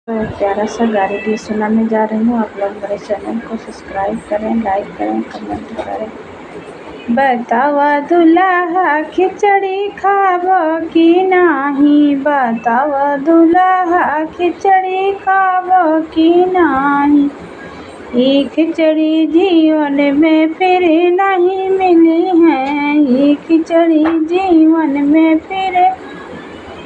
तो एक प्यारा सा गाड़ी गीत सुनाने जा रही हूँ। आप लोग मेरे चैनल को सब्सक्राइब करें, लाइक करें, कमेंट करें। बतावा दुल्हा खिचड़ी खाब की नाही, बतावा दुल्हा खिचड़ी खाब की नाही। ये खिचड़ी जीवन में फिर नहीं मिली है, ये खिचड़ी जीवन में फिर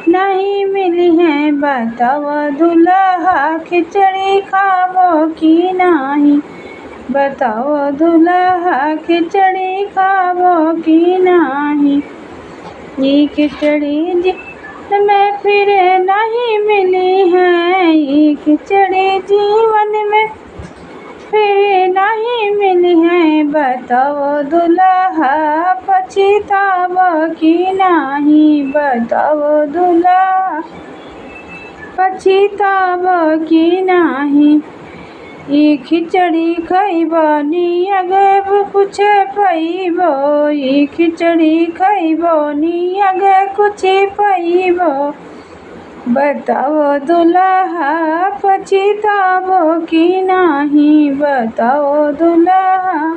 नहीं मिली है। बतावा दुल्हा खिचड़ी खाबो की नाही, बताओ दुल्हा खिचड़ी खाबो की नाही। ये खिचड़ी जीवन में फिर नहीं मिली है, ये खिचड़ी जीवन में फिर नहीं मिली है। बताओ दुल्हा पछतावा की नाही, बताओ दुल्हा पछतावा की नाही। ये खिचड़ी खइबो नी अगे कुछ पइबो, ये खिचड़ी खइबो नी अगे कुछ पइबो। बताओ दुल्हा पछतावो की नाही, बताओ दुल्हा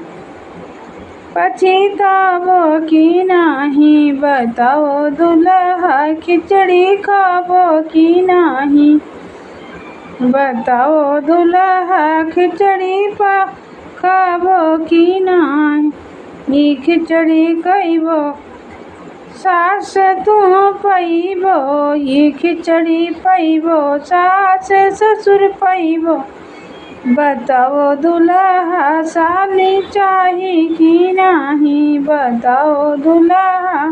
पछतावो की नाही। बताओ दुल्हा खिचड़ी खाबो की नाही, बताओ दुल्हा खिचड़ी खाबो की नाही। ये खिचड़ी खइबो सास तू पइबो, ये खिचड़ी पइबो सास ससुर पइबो। बताओ दुल्हा साली चाही की नाही, बताओ दुल्हा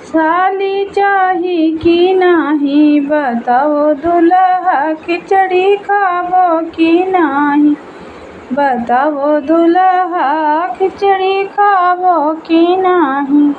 साली चाही की नाही। बताओ दुल्हा खिचड़ी खाबो की नाही, बताओ दुल्हा खिचड़ी खाबो की नाही।